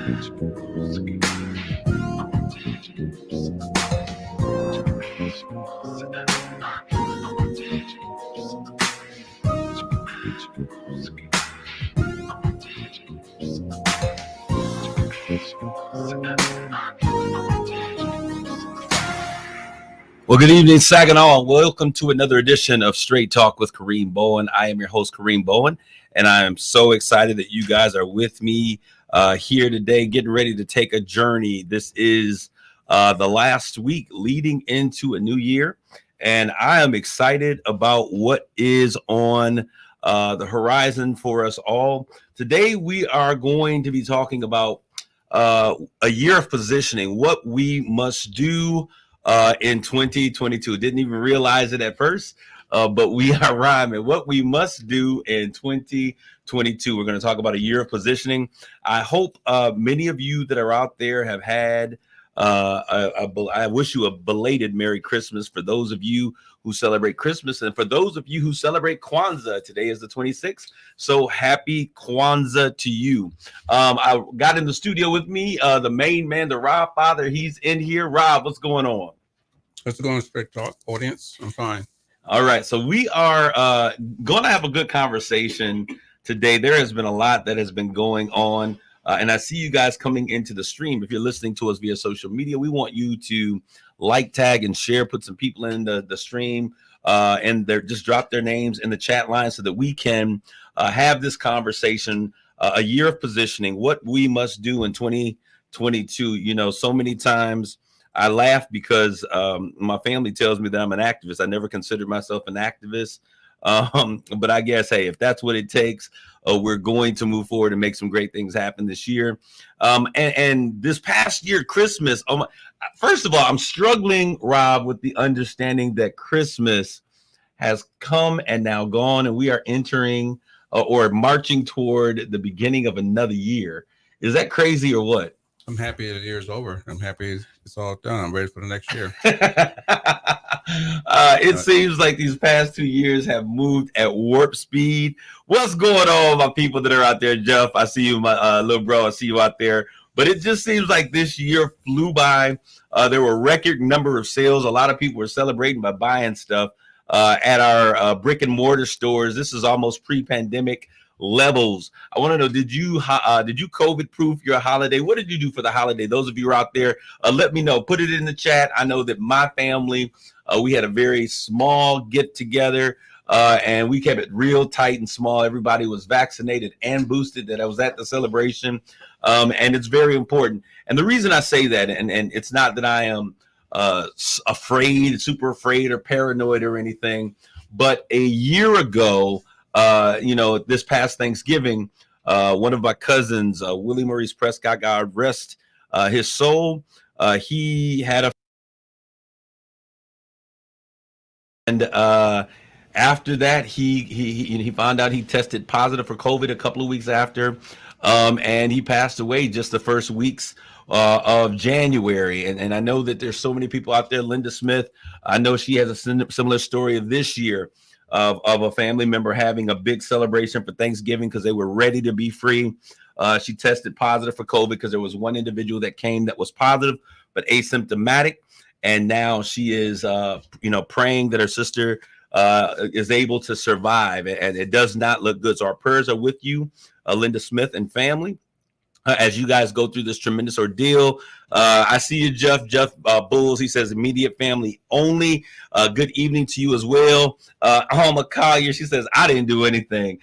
Well, good evening, Saginaw. Welcome to another edition of Straight Talk with Kareem Bowen. I am your host, Kareem Bowen, and I am so excited that you guys are with me here today, getting ready to take a journey. This is the last week leading into a new year, and I am excited about what is on the horizon for us all. Today, we are going to be talking about a year of positioning, what we must do in 2022. Didn't even realize it at first, but we are rhyming. What we must do in 2022. We're going to talk about a year of positioning. I hope many of you that are out there have had, I wish you a belated Merry Christmas for those of you who celebrate Christmas. And for those of you who celebrate Kwanzaa, today is the 26th. So happy Kwanzaa to you. I got in the studio with me, the main man, the Rob Father. He's in here. Rob, what's going on? Let's go on Straight Talk, audience. I'm fine. All right. So we are going to have a good conversation today. There has been a lot that has been going on. And I see you guys coming into the stream. If you're listening to us via social media, we want you to like, tag, and share, put some people in the stream, and just drop their names in the chat line so that we can have this conversation, a year of positioning, what we must do in 2022. You know, so many times I laugh because my family tells me that I'm an activist. I never considered myself an activist. But I guess, hey, if that's what it takes, we're going to move forward and make some great things happen this year. And this past year, Christmas, first of all, I'm struggling, Rob, with the understanding that Christmas has come and now gone, and we are entering or marching toward the beginning of another year. Is that crazy or what? I'm happy the year's over. I'm happy it's all done. I'm ready for the next year. It seems like these past 2 years have moved at warp speed. What's going on, my people that are out there? Jeff, I see you, my little bro. I see you out there. But it just seems like this year flew by. There were a record number of sales. A lot of people were celebrating by buying stuff at our brick and mortar stores. This is almost pre-pandemic levels. I want to know, did you COVID proof your holiday? What did you do for the holiday? Those of you who are out there, let me know. Put it in the chat. I know that my family, we had a very small get together, and we kept it real tight and small. Everybody was vaccinated and boosted that I was at the celebration, and it's very important. And the reason I say that, and it's not that I am super afraid or paranoid or anything, but a year ago, this past Thanksgiving, one of my cousins, Willie Maurice Prescott, God rest his soul. He had and after that, he found out he tested positive for COVID a couple of weeks after, and he passed away just the first weeks of January. And I know that there's so many people out there. Linda Smith, I know she has a similar story of this year. Of a family member having a big celebration for Thanksgiving because they were ready to be free. She tested positive for COVID because there was one individual that came that was positive but asymptomatic, and now she is, praying that her sister is able to survive, and it does not look good. So our prayers are with you, Linda Smith and family, as you guys go through this tremendous ordeal. I see you, Jeff Bulls. He says immediate family only. Good evening to you as well. Alma Collier, she says, I didn't do anything.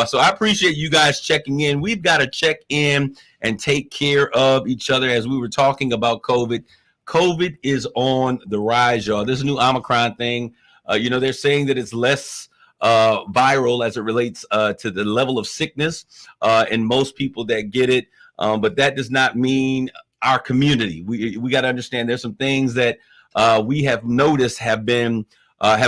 So I appreciate you guys checking in. We've got to check in and take care of each other. As we were talking about COVID, COVID is on the rise, y'all. This new Omicron thing, they're saying that it's less viral as it relates to the level of sickness in most people that get it. But that does not mean our community. We got to understand there's some things that we have noticed have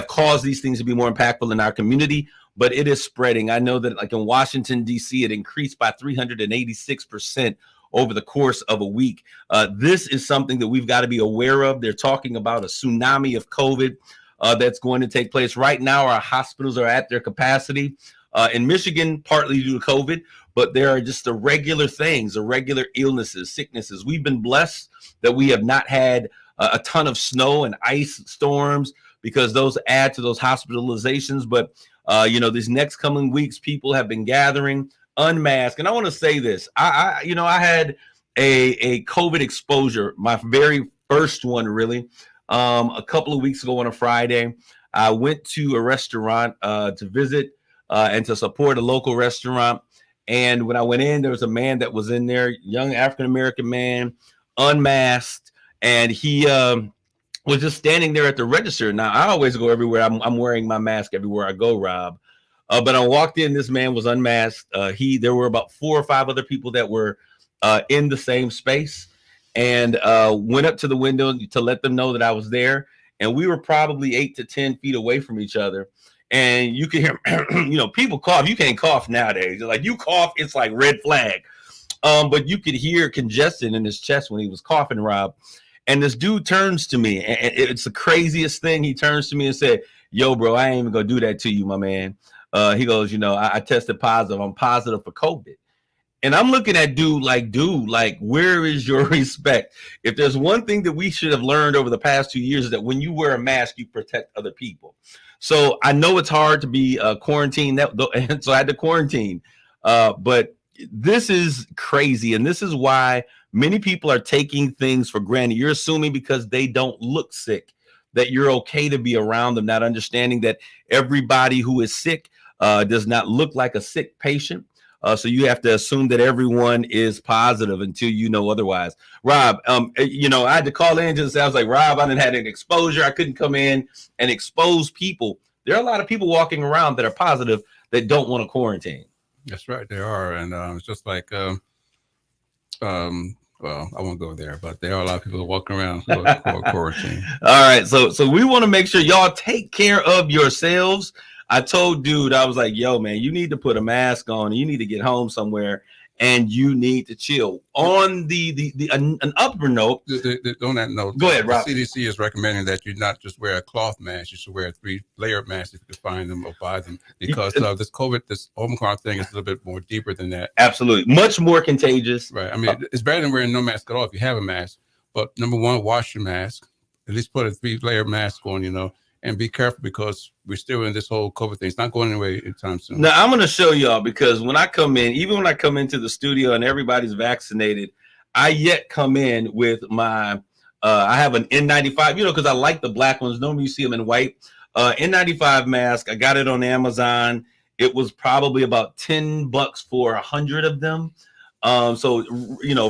caused these things to be more impactful in our community, but it is spreading. I know that like in Washington, D.C., it increased by 386% over the course of a week. This is something that we've got to be aware of. They're talking about a tsunami of COVID that's going to take place. Right now, our hospitals are at their capacity. In Michigan, partly due to COVID, but there are just the regular things, the regular illnesses, sicknesses. We've been blessed that we have not had a ton of snow and ice storms, because those add to those hospitalizations. But these next coming weeks, people have been gathering unmasked. And I want to say this: I had a COVID exposure, my very first one, really, a couple of weeks ago on a Friday. I went to a restaurant to visit and to support a local restaurant. And when I went in, there was a man that was in there, young African-American man, unmasked, and he was just standing there at the register. Now, I always go everywhere. I'm wearing my mask everywhere I go, Rob. But I walked in, this man was unmasked. There were about 4 or 5 other people that were in the same space, and went up to the window to let them know that I was there. And we were probably 8 to 10 feet away from each other. And you can hear, people cough. You can't cough nowadays. Like, you cough, it's like red flag. But you could hear congestion in his chest when he was coughing, Rob. And this dude turns to me, and it's the craziest thing. He turns to me and said, "Yo, bro, I ain't even gonna do that to you, my man." He goes, I tested positive. I'm positive for COVID. And I'm looking at dude, like, where is your respect? If there's one thing that we should have learned over the past 2 years, is that when you wear a mask, you protect other people. So I know it's hard to be quarantined, and so I had to quarantine. But this is crazy, and this is why many people are taking things for granted. You're assuming because they don't look sick that you're okay to be around them, not understanding that everybody who is sick does not look like a sick patient. So you have to assume that everyone is positive until you know otherwise. Rob, I had to call in just, I was like, Rob, I didn't had an exposure. I couldn't come in and expose people. There are a lot of people walking around that are positive that don't want to quarantine. That's right, there are. And it's just like, well, I won't go there, but there are a lot of people walking around who are quarantined. All right, so we want to make sure y'all take care of yourselves. I told dude, I was like, yo, man, you need to put a mask on. You need to get home somewhere, and you need to chill. On an upper note, on that note, go ahead, Rob. The CDC is recommending that you not just wear a cloth mask. You should wear a 3-layer mask if you can find them or buy them, because this Omicron thing is a little bit more deeper than that. Absolutely, much more contagious. Right. I mean, it's better than wearing no mask at all if you have a mask. But number one, wash your mask. At least put a 3-layer mask on, and be careful, because we're still in this whole COVID thing. It's not going anywhere anytime soon. Now, I'm going to show y'all, because when I come in, even when I come into the studio and everybody's vaccinated, I yet come in with my, I have an N95, because I like the black ones. Normally you see them in white. N95 mask. I got it on Amazon. It was probably about $10 for 100 of them. So,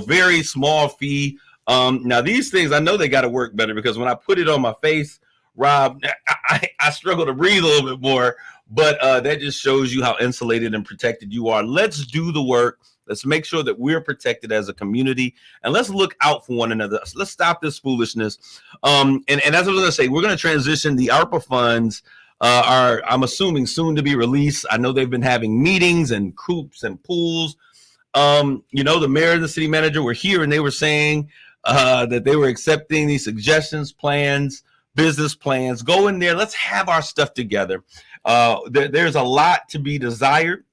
very small fee. Now, these things, I know they got to work better, because when I put it on my face, Rob, I struggle to breathe a little bit more, but that just shows you how insulated and protected you are. Let's do the work. Let's make sure that we're protected as a community, and let's look out for one another. Let's stop this foolishness. And as I was going to say, we're going to transition. The ARPA funds are, I'm assuming, soon to be released. I know they've been having meetings and coops and pools. The mayor and the city manager were here, and they were saying that they were accepting these suggestions, plans, business plans. Go in there. Let's have our stuff together. There's a lot to be desired.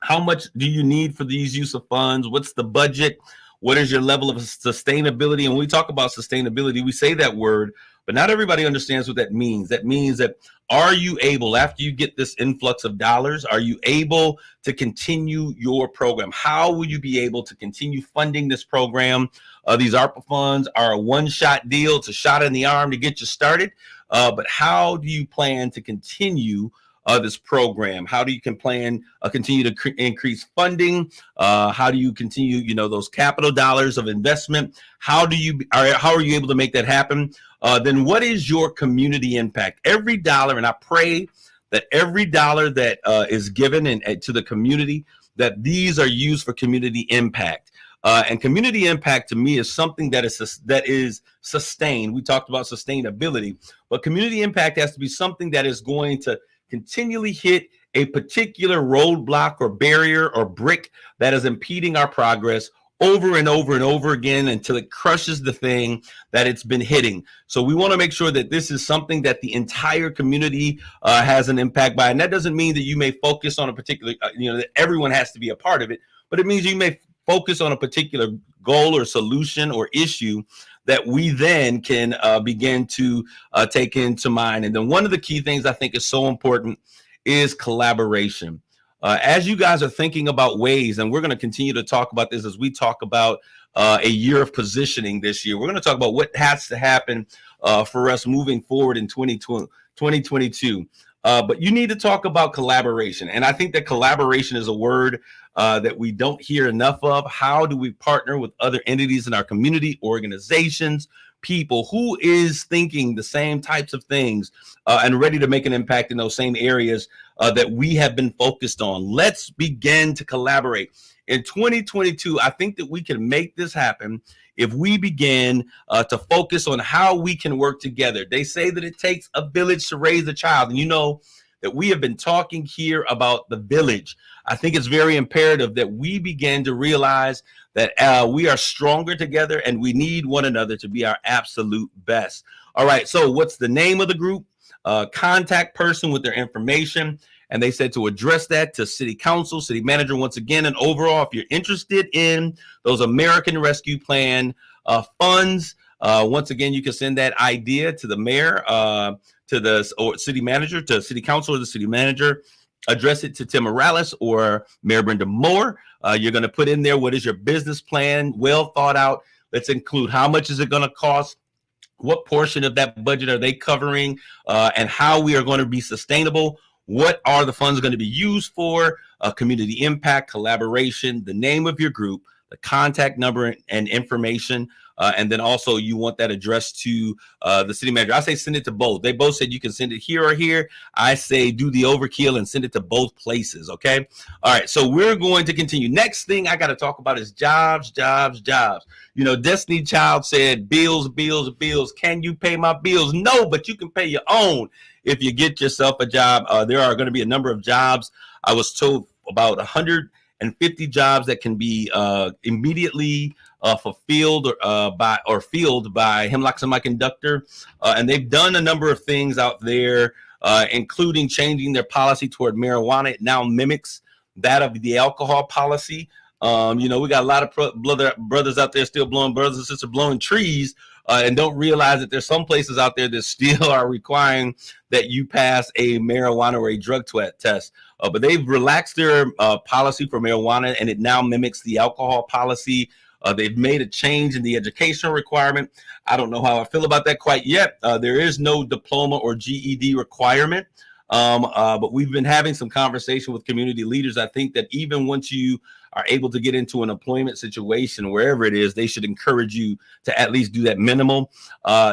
How much do you need for these use of funds? What's the budget? What is your level of sustainability? And when we talk about sustainability, we say that word, but not everybody understands what that means. That means that, are you able, after you get this influx of dollars, are you able to continue your program? How will you be able to continue funding this program? These ARPA funds are a one-shot deal. It's a shot in the arm to get you started. But how do you plan to continue this program? How do you continue to increase funding? How do you continue, those capital dollars of investment? How are you able to make that happen? Then what is your community impact? Every dollar, and I pray that every dollar that is given to the community, that these are used for community impact. And community impact, to me, is something that is sustained. We talked about sustainability, but community impact has to be something that is going to continually hit a particular roadblock or barrier or brick that is impeding our progress over and over and over again until it crushes the thing that it's been hitting. So we want to make sure that this is something that the entire community has an impact by. And that doesn't mean that you may focus on a particular, that everyone has to be a part of it, but it means you may focus on a particular goal or solution or issue that we then can begin to take into mind. And then one of the key things I think is so important is collaboration. As you guys are thinking about ways, and we're going to continue to talk about this as we talk about a year of positioning this year, we're going to talk about what has to happen for us moving forward in 2022. But you need to talk about collaboration. And I think that collaboration is a word that we don't hear enough of. How do we partner with other entities in our community, organizations, people who is thinking the same types of things and ready to make an impact in those same areas that we have been focused on? Let's begin to collaborate. In 2022, I think that we can make this happen if we begin to focus on how we can work together. They say that it takes a village to raise a child. And you know that we have been talking here about the village. I think it's very imperative that we begin to realize that we are stronger together and we need one another to be our absolute best. All right, so what's the name of the group? Contact person with their information. And they said to address that to city council, city manager, once again. And overall, if you're interested in those American Rescue Plan funds, once again, you can send that idea to the mayor, to the or city manager, to city council or the city manager. Address it to Tim Morales or Mayor Brenda Moore. You're going to put in there, what is your business plan? Well thought out. Let's include how much is it going to cost? What portion of that budget are they covering? And how we are going to be sustainable? What are the funds going to be used for? Community impact, collaboration, the name of your group, the contact number and information. And then also you want that addressed to the city manager. I say send it to both. They both said you can send it here or here. I say do the overkill and send it to both places. Okay. All right. So we're going to continue. Next thing I got to talk about is jobs, jobs, jobs. You know, Destiny Child said bills, bills, bills. Can you pay my bills? No, but you can pay your own if you get yourself a job. There are going to be a number of jobs. I was told about 150 jobs that can be immediately fulfilled or filled by Hemlock Semiconductor. And they've done a number of things out there, including changing their policy toward marijuana. It now mimics that of the alcohol policy. You know, we got a lot of brothers out there still brothers and sisters blowing trees and don't realize that there's some places out there that still are requiring that you pass a marijuana or a drug test. But they've relaxed their policy for marijuana, and it now mimics the alcohol policy. They've made a change in the educational requirement. I don't know how I feel about that quite yet. There is no diploma or GED requirement. But we've been having some conversation with community leaders. I think that even once you are able to get into an employment situation, wherever it is, they should encourage you to at least do that minimal.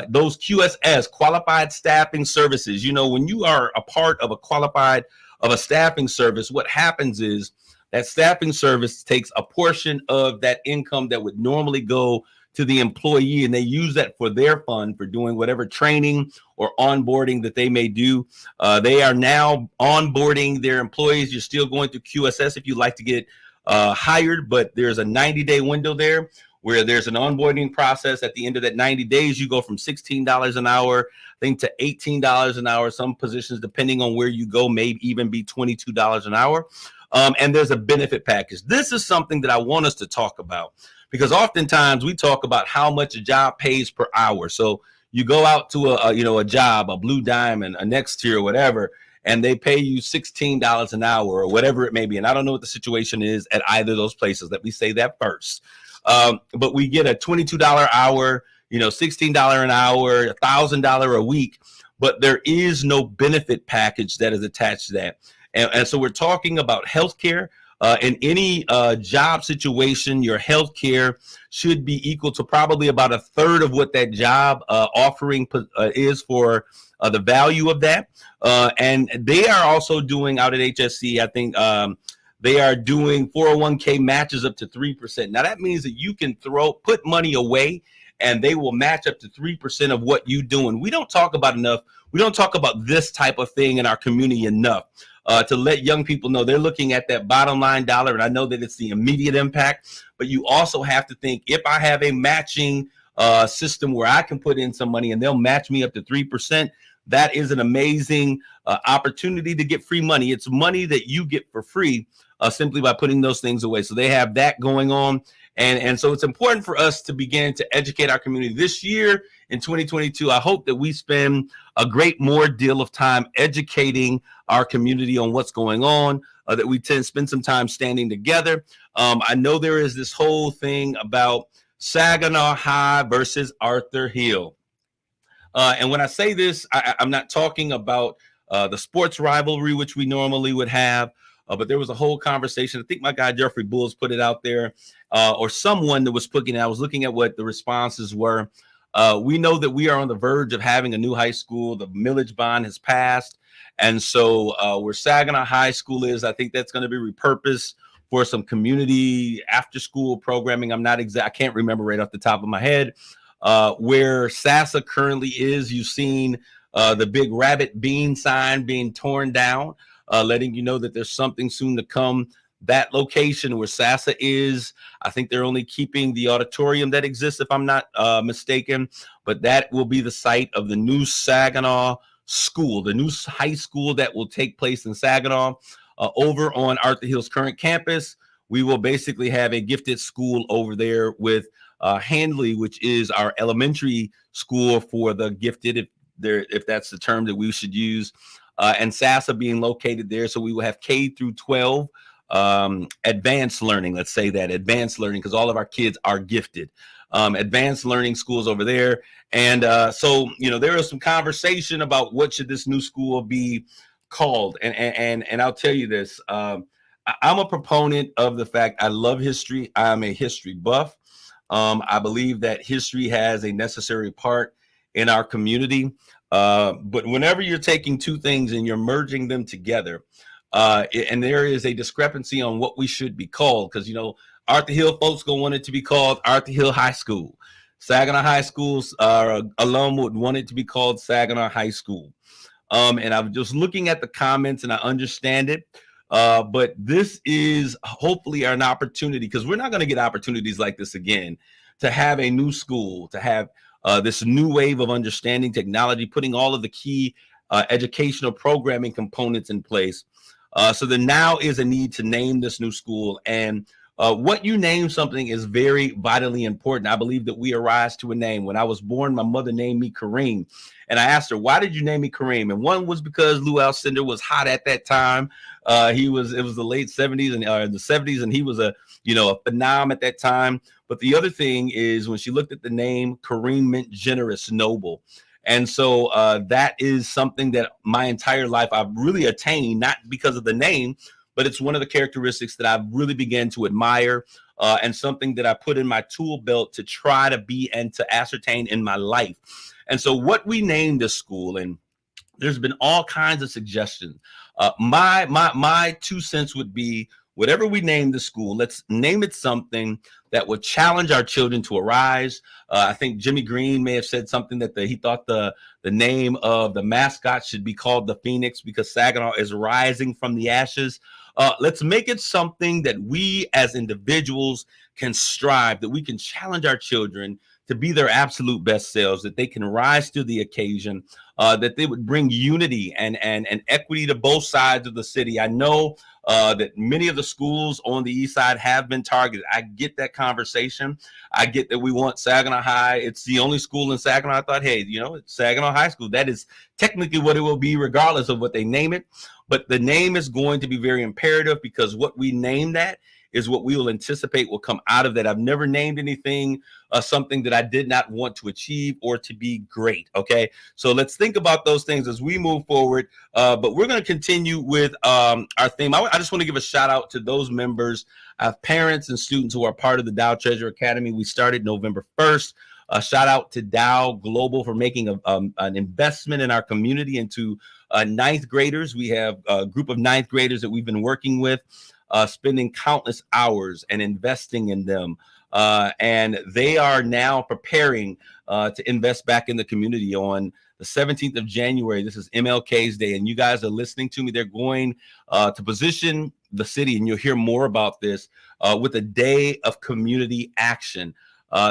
Those QSS, qualified staffing services, you know, when you are a part of a staffing service, what happens is that staffing service takes a portion of that income that would normally go to the employee, and they use that for their fund for doing whatever training or onboarding that they may do. They are now onboarding their employees. You're still going through QSS if you'd like to get hired, but there's a 90-day window there where there's an onboarding process. At the end of that 90 days, you go from $16 an hour, I think, to $18 an hour. Some positions, depending on where you go, may even be $22 an hour. And there's a benefit package. This is something that I want us to talk about, because oftentimes we talk about how much a job pays per hour. So you go out to a job, a Blue Diamond, a Nextier, or whatever, and they pay you $16 an hour or whatever it may be. And I don't know what the situation is at either of those places. Let me say that first. But we get a $22 hour, $16 an hour, $1,000 a week, but there is no benefit package that is attached to that. And so we're talking about healthcare. In any job situation, your healthcare should be equal to probably about a third of what that job offering is for the value of that. And they are also doing out at HSC, I think they are doing 401k matches up to 3%. Now that means that you can put money away and they will match up to 3% of what you do. And we don't talk about this type of thing in our community enough. To let young people know they're looking at that bottom line dollar. And I know that it's the immediate impact, but you also have to think, if I have a matching system where I can put in some money and they'll match me up to 3%, that is an amazing opportunity to get free money. It's money that you get for free simply by putting those things away. So they have that going on. And so it's important for us to begin to educate our community this year in 2022. I hope that we spend a great more deal of time educating our community on what's going on, that we spend some time standing together. I know there is this whole thing about Saginaw High versus Arthur Hill. And when I say this, I'm not talking about the sports rivalry, which we normally would have. But there was a whole conversation. I think my guy Jeffrey Bulls put it out there, or someone that was putting it. I was looking at what the responses were. We know that we are on the verge of having a new high school. The millage bond has passed. And so where Saginaw High School is, I think that's going to be repurposed for some community after school programming. I can't remember right off the top of my head. Where SASA currently is, you've seen the big rabbit bean sign being torn down, letting you know that there's something soon to come. That location where SASA is, I think they're only keeping the auditorium that exists, if I'm not mistaken, but that will be the site of the new Saginaw school, the new high school that will take place in Saginaw. Over on Arthur Hill's current campus, we will basically have a gifted school over there with Handley, which is our elementary school for the gifted, if that's the term that we should use, and SASA being located there. So we will have K through 12 advanced learning. Let's say that advanced learning, because all of our kids are gifted. Advanced learning schools over there. And so, there is some conversation about what should this new school be called. And I'll tell you this. I'm a proponent of the fact I love history. I'm a history buff. I believe that history has a necessary part in our community. But whenever you're taking two things and you're merging them together, and there is a discrepancy on what we should be called, because, Arthur Hill folks going to want it to be called Arthur Hill High School. Saginaw High School's alum would want it to be called Saginaw High School. And I'm just looking at the comments and I understand it. But this is hopefully an opportunity, because we're not going to get opportunities like this again, to have a new school, to have this new wave of understanding technology, putting all of the key educational programming components in place. So then now is a need to name this new school. And what you name something is very vitally important. I believe that we arise to a name. When I was born, my mother named me Kareem. And I asked her, why did you name me Kareem? And one was because Lou Alcindor was hot at that time. It was the late 70s and the 70s, and he was a phenom at that time. But the other thing is, when she looked at the name, Kareem meant generous, noble. And so that is something that my entire life I've really attained, not because of the name, but it's one of the characteristics that I've really began to admire, and something that I put in my tool belt to try to be and to ascertain in my life. And so what we named this school, and there's been all kinds of suggestions. My 2 cents would be, whatever we name the school, let's name it something that would challenge our children to arise. I think Jimmy Green may have said something that he thought the name of the mascot should be called the Phoenix, because Saginaw is rising from the ashes. Let's make it something that we as individuals can strive, that we can challenge our children to be their absolute best selves, that they can rise to the occasion, that they would bring unity and equity to both sides of the city. I know that many of the schools on the east side have been targeted. I get that conversation. I get that we want Saginaw High. It's the only school in Saginaw. I thought, hey, it's Saginaw High School. That is technically what it will be, regardless of what they name it. But the name is going to be very imperative, because what we name that is what we will anticipate will come out of that. I've never named anything something that I did not want to achieve or to be great. Okay, so let's think about those things as we move forward. But we're going to continue with our theme. I just want to give a shout out to those members, parents and students who are part of the Dow Treasure Academy. We started November 1st. Shout out to Dow Global for making an investment in our community into ninth graders. We have a group of ninth graders that we've been working with, spending countless hours and investing in them. And they are now preparing to invest back in the community on the 17th of January. This is MLK's Day, and you guys are listening to me. They're going to position the city, and you'll hear more about this, with a day of community action.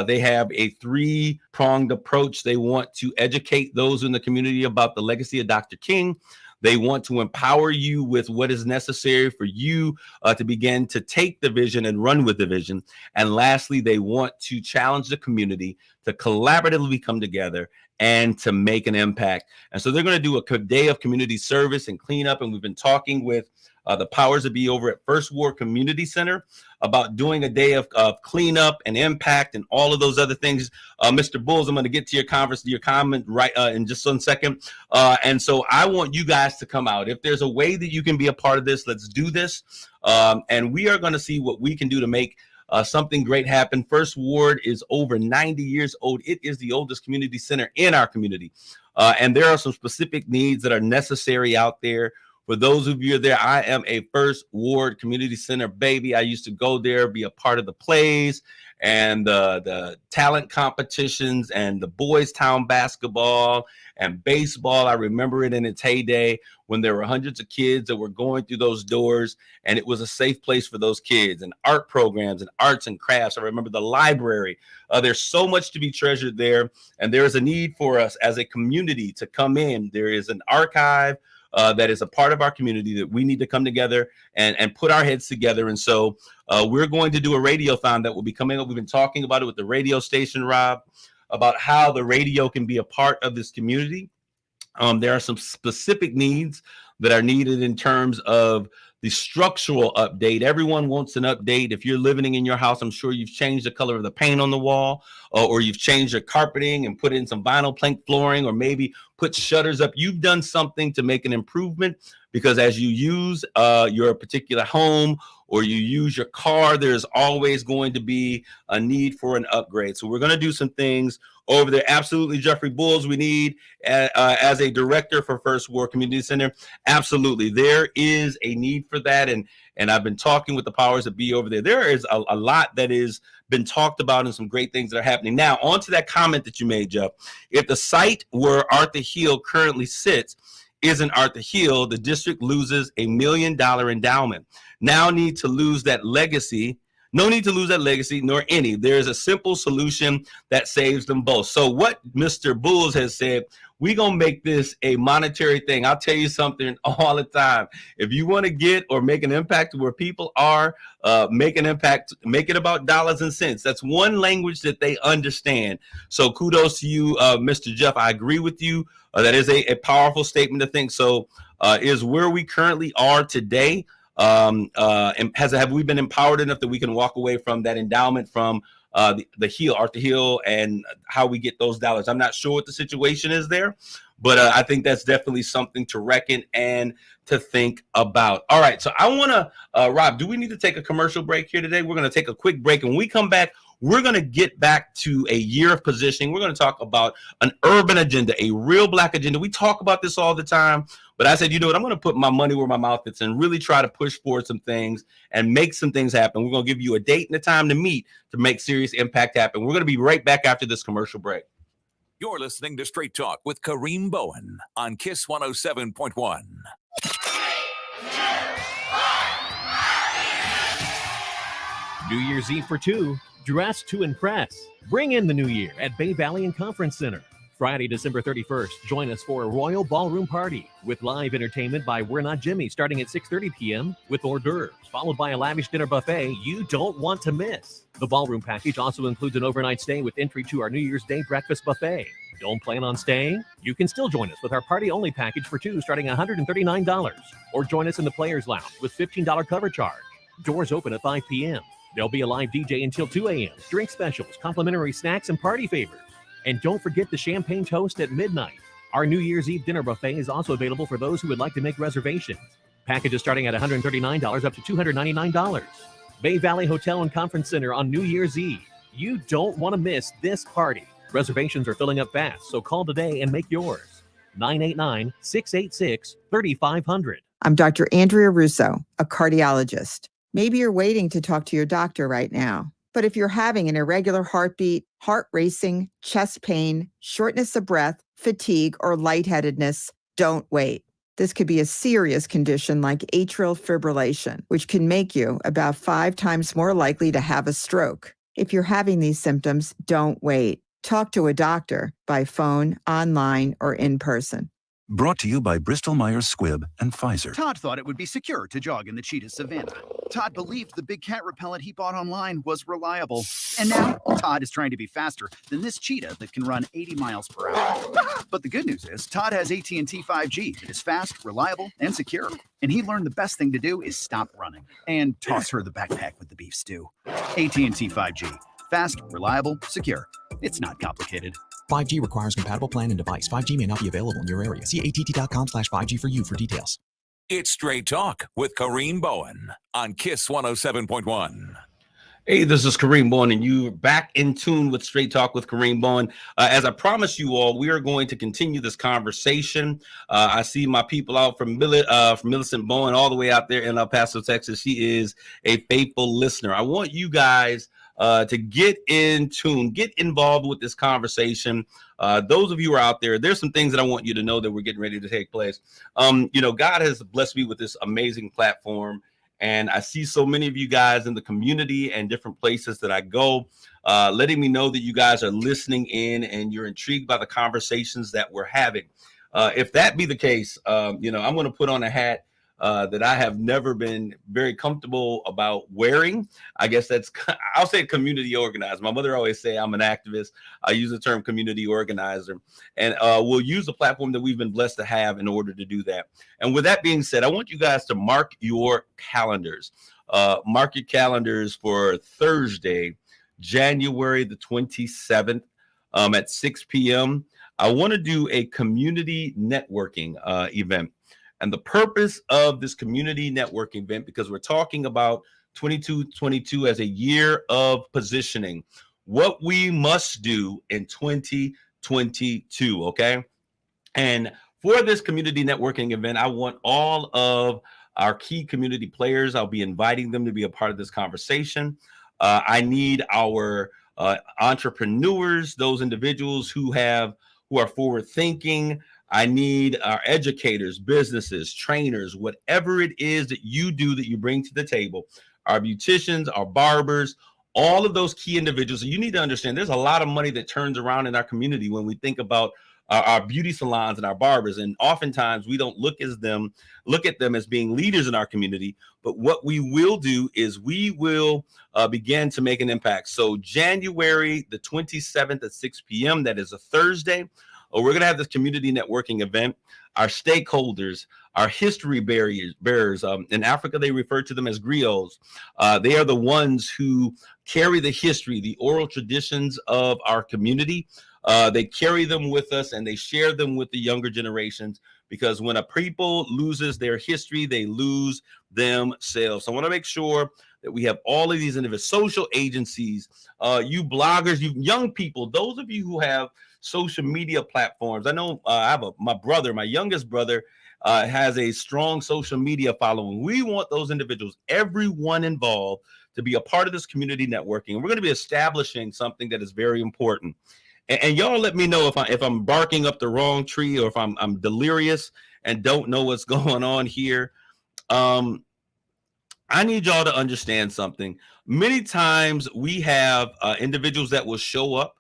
They have a 3-pronged approach. They want to educate those in the community about the legacy of Dr. King. They want to empower you with what is necessary for you to begin to take the vision and run with the vision. And lastly, they want to challenge the community to collaboratively come together and to make an impact. And so they're going to do a day of community service and cleanup. And we've been talking with the powers that be over at First Ward Community Center about doing a day of cleanup and impact and all of those other things. Mr. Bulls, I'm going to get to your comment right in just 1 second. And so I want you guys to come out. If there's a way that you can be a part of this, let's do this. And we are going to see what we can do to make something great happen. First Ward is over 90 years old. It is the oldest community center in our community. And there are some specific needs that are necessary out there. For those of you there, I am a First Ward Community Center baby. I used to go there, be a part of the plays and the talent competitions and the Boys Town basketball and baseball. I remember it in its heyday when there were hundreds of kids that were going through those doors, and it was a safe place for those kids, and art programs and arts and crafts. I remember the library. There's so much to be treasured there, and there is a need for us as a community to come in. There is an archive that is a part of our community that we need to come together and put our heads together. And so we're going to do a radiothon that will be coming up. We've been talking about it with the radio station, Rob, about how the radio can be a part of this community. There are some specific needs that are needed in terms of the structural update. Everyone wants an update. If you're living in your house, I'm sure you've changed the color of the paint on the wall, or you've changed your carpeting and put in some vinyl plank flooring, or maybe put shutters up. You've done something to make an improvement, because as you use your particular home or you use your car, there's always going to be a need for an upgrade. So we're going to do some things over there. Absolutely, Jeffrey Bulls, we need as a director for First Ward Community Center. Absolutely, there is a need for that. And I've been talking with the powers that be over there. There is a lot that is been talked about and some great things that are happening. Now, on to that comment that you made, Jeff. If the site where Arthur Hill currently sits isn't Arthur Hill, the district loses $1 million endowment. Now need to lose that legacy. No need to lose that legacy, nor any. There's a simple solution that saves them both. So what Mr. Bulls has said, we're going to make this a monetary thing. I'll tell you something all the time. If you want to get or make an impact where people are, make an impact, make it about dollars and cents. That's one language that they understand. So kudos to you, Mr. Jeff. I agree with you. That is a powerful statement to think. So is where we currently are today. And have we been empowered enough that we can walk away from that endowment from the Hill, Arthur Hill, and how we get those dollars? I'm not sure what the situation is there, but I think that's definitely something to reckon and to think about. All right, so I want to, Rob, do we need to take a commercial break here today? We're going to take a quick break, and when we come back, we're going to get back to a year of positioning. We're going to talk about an urban agenda, a real Black agenda. We talk about this all the time, but I said, you know what, I'm going to put my money where my mouth is and really try to push forward some things and make some things happen. We're going to give you a date and a time to meet to make serious impact happen. We're going to be right back after this commercial break. You're listening to Straight Talk with Kareem Bowen on KISS 107.1. New Year's Eve for two. Dress to impress. Bring in the new year at Bay Valley and Conference Center. Friday, December 31st, join us for a royal ballroom party with live entertainment by We're Not Jimmy starting at 6:30 p.m. with hors d'oeuvres, followed by a lavish dinner buffet you don't want to miss. The ballroom package also includes an overnight stay with entry to our New Year's Day breakfast buffet. Don't plan on staying? You can still join us with our party-only package for two starting at $139, or join us in the Players Lounge with $15 cover charge. Doors open at 5 p.m. There'll be a live DJ until 2 a.m., drink specials, complimentary snacks, and party favors. And don't forget the champagne toast at midnight. Our New Year's Eve dinner buffet is also available for those who would like to make reservations. Packages starting at $139 up to $299. Bay Valley Hotel and Conference Center on New Year's Eve. You don't want to miss this party. Reservations are filling up fast, so call today and make yours. 989-686-3500. I'm Dr. Andrea Russo, a cardiologist. Maybe you're waiting to talk to your doctor right now. But if you're having an irregular heartbeat, heart racing, chest pain, shortness of breath, fatigue, or lightheadedness, don't wait. This could be a serious condition like atrial fibrillation, which can make you about 5 times more likely to have a stroke. If you're having these symptoms, don't wait. Talk to a doctor by phone, online, or in person. Brought to you by Bristol-Myers Squibb and Pfizer. Todd thought it would be secure to jog in the cheetah savanna. Todd believed the big cat repellent he bought online was reliable. And now, Todd is trying to be faster than this cheetah that can run 80 miles per hour. But the good news is, Todd has AT&T 5G that is fast, reliable, and secure. And he learned the best thing to do is stop running and toss her the backpack with the beef stew. AT&T 5G. Fast, reliable, secure. It's not complicated. 5G requires compatible plan and device. 5G may not be available in your area. See att.com/5G for you for details. It's Straight Talk with Kareem Bowen on Kiss 107.1. Hey, this is Kareem Bowen, and you're back in tune with Straight Talk with Kareem Bowen. As I promised you all, we are going to continue this conversation. I see my people out from Millicent Bowen all the way out there in El Paso, Texas. She is a faithful listener. I want you guys to get in tune, get involved with this conversation. Those of you who are out there, there's some things that I want you to know that we're getting ready to take place. God has blessed me with this amazing platform, and I see so many of you guys in the community and different places that I go, letting me know that you guys are listening in and you're intrigued by the conversations that we're having. If that be the case, I'm going to put on a hat that I have never been very comfortable about wearing. I guess I'll say community organizer. My mother always say I'm an activist. I use the term community organizer, and we'll use the platform that we've been blessed to have in order to do that. And with that being said, I want you guys to mark your calendars. Mark your calendars for Thursday, January the 27th at 6 p.m. I want to do a community networking event. And the purpose of this community networking event, because we're talking about 2022 as a year of positioning, what we must do in 2022, okay? And for this community networking event, I want all of our key community players. I'll be inviting them to be a part of this conversation. I need our entrepreneurs, those individuals who are forward thinking. I need our educators, businesses, trainers, whatever it is that you do that you bring to the table, our beauticians, our barbers, all of those key individuals. So you need to understand there's a lot of money that turns around in our community when we think about our beauty salons and our barbers. And oftentimes we don't look at them as being leaders in our community. But what we will do is we will begin to make an impact. So January the 27th at 6 p.m., that is a Thursday. We're going to have this community networking event. Our stakeholders, our history bearers, in Africa, they refer to them as griots. They are the ones who carry the history, the oral traditions of our community. They carry them with us and they share them with the younger generations, because when a people loses their history, they lose themselves. So I want to make sure that we have all of these individuals, social agencies, you bloggers, you young people, those of you who have social media platforms. I know my youngest brother has a strong social media following. We want those individuals, everyone involved, to be a part of this community networking. And we're going to be establishing something that is very important. And y'all let me know if I'm barking up the wrong tree or if I'm delirious and don't know what's going on here. I need y'all to understand something. Many times we have individuals that will show up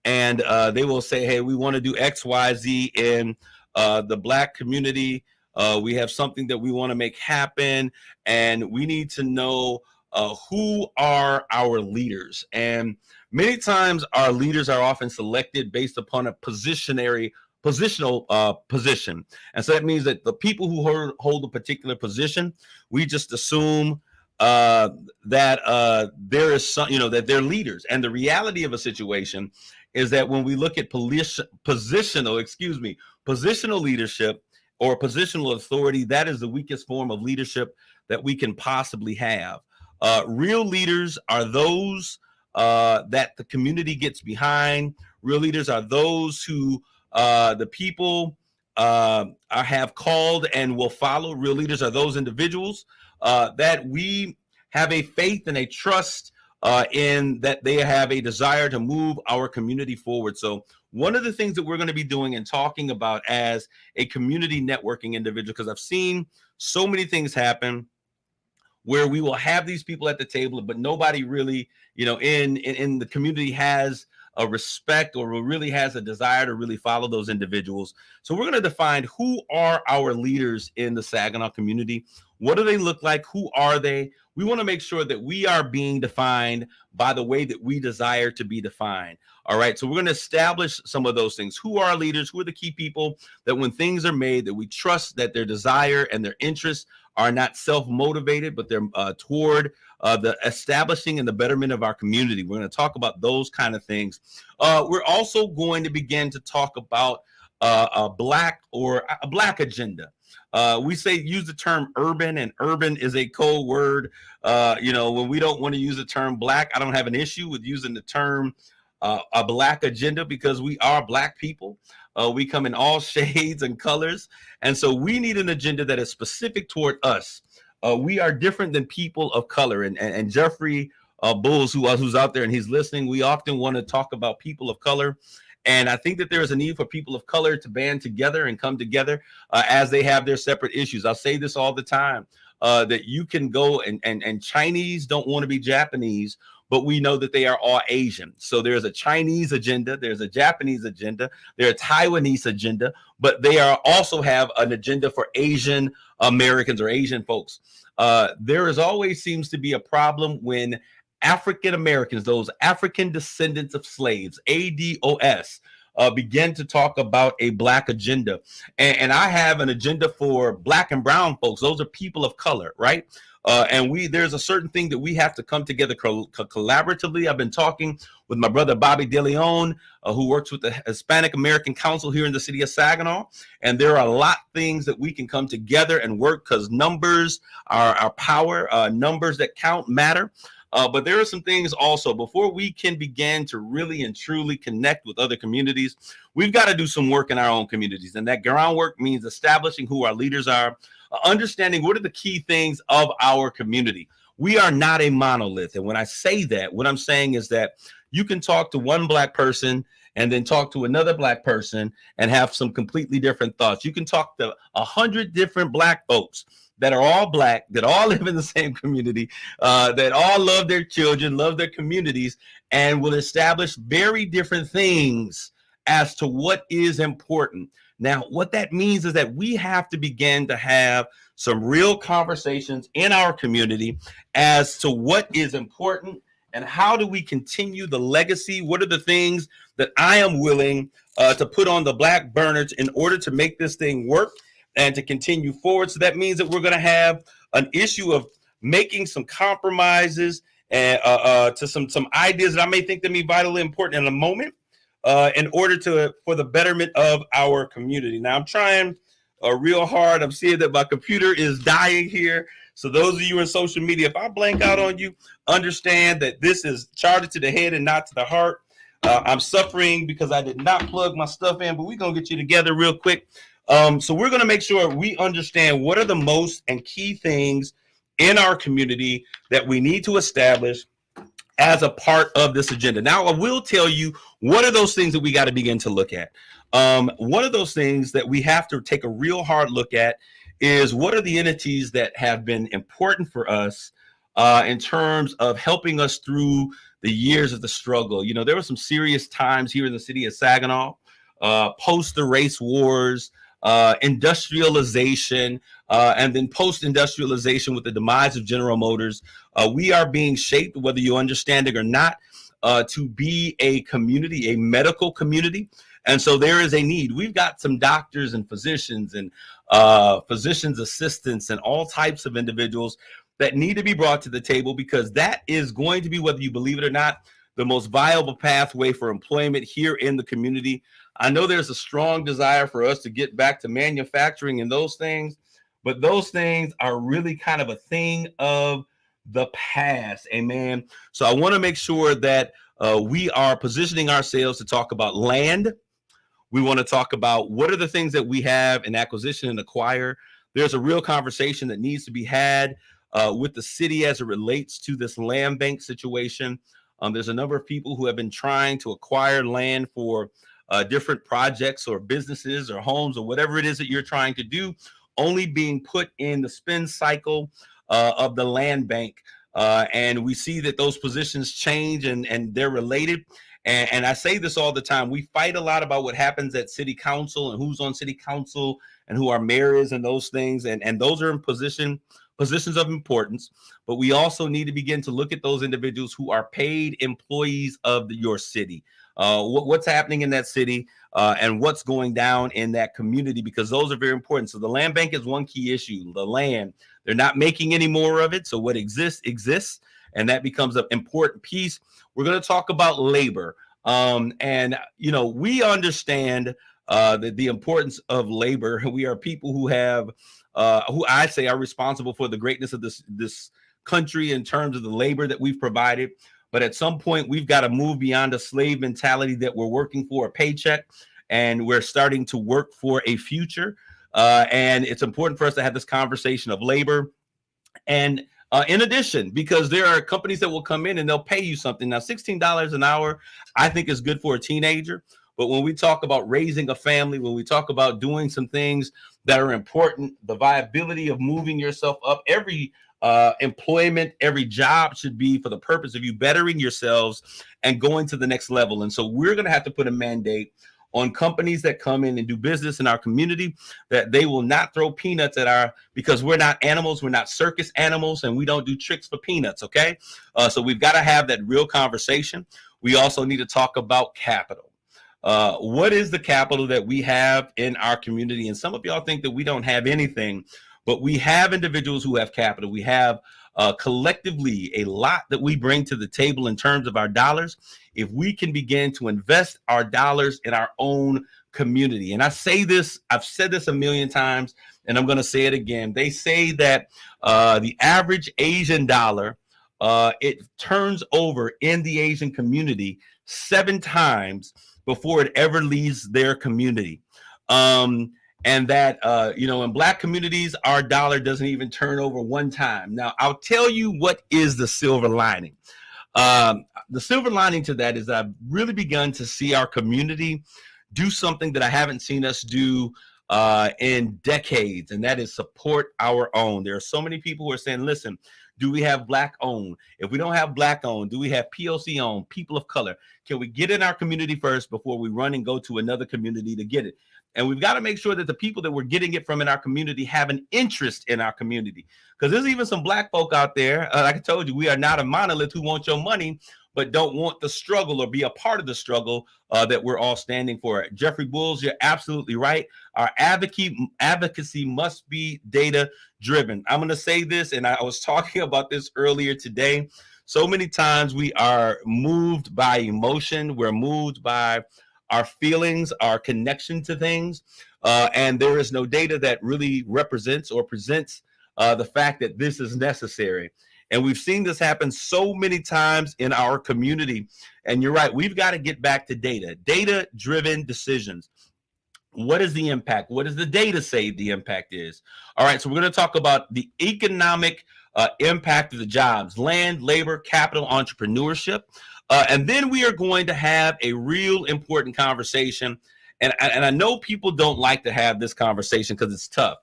and they will say, hey, we want to do X, Y, Z in the Black community. We have something that we want to make happen, and we need to know who are our leaders. And many times our leaders are often selected based upon a positional position. And so that means that the people who hold a particular position, we just assume that there is some, that they're leaders. And the reality of a situation is that when we look at positional leadership or positional authority, that is the weakest form of leadership that we can possibly have. Real leaders are those that the community gets behind. Real leaders are those who the people have called and will follow. Real leaders are those individuals that we have a faith and a trust in, that they have a desire to move our community forward. So one of the things that we're going to be doing and talking about as a community networking individual, because I've seen so many things happen where we will have these people at the table, but nobody really, in the community has respect or really has a desire to really follow those individuals. So we're going to define who are our leaders in the Saginaw community. What do they look like? Who are they? We want to make sure that we are being defined by the way that we desire to be defined. All right. So we're going to establish some of those things. Who are our leaders? Who are the key people that when things are made, that we trust that their desire and their interests are not self-motivated, but they're toward the establishing and the betterment of our community. We're going to talk about those kind of things. We're also going to begin to talk about a black agenda. We use the term urban, and urban is a code word. When we don't want to use the term black, I don't have an issue with using the term a black agenda, because we are black people. We come in all shades and colors. And so we need an agenda that is specific toward us. We are different than people of color. And Jeffrey Bulls, who's out there and he's listening, we often want to talk about people of color. And I think that there is a need for people of color to band together and come together as they have their separate issues. I'll say this all the time, that you can go and Chinese don't want to be Japanese, but we know that they are all Asian. So there's a Chinese agenda, there's a Japanese agenda, there's a Taiwanese agenda, but they also have an agenda for Asian Americans or Asian folks. There is always seems to be a problem when African Americans, those African descendants of slaves, ADOS, begin to talk about a black agenda. And I have an agenda for black and brown folks. Those are people of color, right? And there's a certain thing that we have to come together collaboratively. I've been talking with my brother Bobby DeLeon, who works with the Hispanic American Council here in the city of Saginaw. And there are a lot of things that we can come together and work, because numbers are our power. Numbers that count matter. But there are some things also, before we can begin to really and truly connect with other communities, we've got to do some work in our own communities. And that groundwork means establishing who our leaders are, understanding what are the key things of our community. We are not a monolith. And when I say that, what I'm saying is that you can talk to one black person and then talk to another black person and have some completely different thoughts. You can talk to 100 different black folks that are all black, that all live in the same community, that all love their children, love their communities, and will establish very different things as to what is important. Now, what that means is that we have to begin to have some real conversations in our community as to what is important and how do we continue the legacy. What are the things that I am willing to put on the black burners in order to make this thing work and to continue forward. So that means that we're going to have an issue of making some compromises and to some ideas that I may think to be vitally important in a moment in order for the betterment of our community. Now, I'm trying real hard. I'm seeing that my computer is dying here. So those of you in social media, if I blank out on you, understand that this is charged to the head and not to the heart. I'm suffering because I did not plug my stuff in, but we're going to get you together real quick. So we're going to make sure we understand what are the most and key things in our community that we need to establish as a part of this agenda. Now, I will tell you what are those things that we got to begin to look at. One of those things that we have to take a real hard look at is what are the entities that have been important for us in terms of helping us through the years of the struggle. You know, there were some serious times here in the city of Saginaw, post the race wars, industrialization, and then post-industrialization with the demise of General Motors. We are being shaped, whether you understand it or not, to be a community, a medical community. And so there is a need. We've got some doctors and physicians and physicians assistants and all types of individuals that need to be brought to the table, because that is going to be, whether you believe it or not, the most viable pathway for employment here in the community. I know there's a strong desire for us to get back to manufacturing and those things, but those things are really kind of a thing of the past. Amen. So I want to make sure that we are positioning ourselves to talk about land. We want to talk about what are the things that we have in acquisition and acquire. There's a real conversation that needs to be had with the city as it relates to this land bank situation. There's a number of people who have been trying to acquire land for different projects or businesses or homes or whatever it is that you're trying to do, only being put in the spend cycle of the land bank. And we see that those positions change and they're related. And I say this all the time. We fight a lot about what happens at city council and who's on city council and who our mayor is and those things. And those are in positions of importance. But we also need to begin to look at those individuals who are paid employees of your city. What's happening in that city and what's going down in that community, because those are very important. So the land bank is one key issue. The land, they're not making any more of it. So what exists, and that becomes an important piece. We're going to talk about labor. And, you know, we understand the importance of labor. We are people who have, who I say are responsible for the greatness of this country in terms of the labor that we've provided. But at some point, we've got to move beyond a slave mentality that we're working for a paycheck and we're starting to work for a future. And it's important for us to have this conversation of labor. And in addition, because there are companies that will come in and they'll pay you something. Now, $16 an hour, I think is good for a teenager. But when we talk about raising a family, when we talk about doing some things that are important, the viability of moving yourself up, every employment, every job should be for the purpose of you bettering yourselves and going to the next level. And so we're going to have to put a mandate on companies that come in and do business in our community, that they will not throw peanuts at because we're not animals, we're not circus animals, and we don't do tricks for peanuts, okay? So we've got to have that real conversation. We also need to talk about capital. What is the capital that we have in our community? And some of y'all think that we don't have anything, but we have individuals who have capital. We have collectively a lot that we bring to the table in terms of our dollars. If we can begin to invest our dollars in our own community. And I say this, I've said this a million times, and I'm going to say it again. They say that the average Asian dollar, it turns over in the Asian community 7 times before it ever leaves their community. And that, you know, in Black communities, our dollar doesn't even turn over 1 time. Now, I'll tell you what is the silver lining. The silver lining to that is I've really begun to see our community do something that I haven't seen us do in decades, and that is support our own. There are so many people who are saying, listen, do we have Black owned? If we don't have Black owned, do we have POC owned, people of color? Can we get in our community first before we run and go to another community to get it? And we've got to make sure that the people that we're getting it from in our community have an interest in our community. Because there's even some Black folk out there, like I told you, we are not a monolith who want your money, but don't want the struggle or be a part of the struggle that we're all standing for. Jeffrey Bulls, you're absolutely right. Our advocacy must be data driven. I'm going to say this, and I was talking about this earlier today. So many times we are moved by emotion. We're moved by our feelings, our connection to things. And there is no data that really represents or presents the fact that this is necessary. And we've seen this happen so many times in our community. And you're right, we've got to get back to data-driven decisions. What is the impact? What does the data say the impact is? All right, so we're going to talk about the economic impact of the jobs, land, labor, capital, entrepreneurship. And then we are going to have a real important conversation. And I know people don't like to have this conversation because it's tough.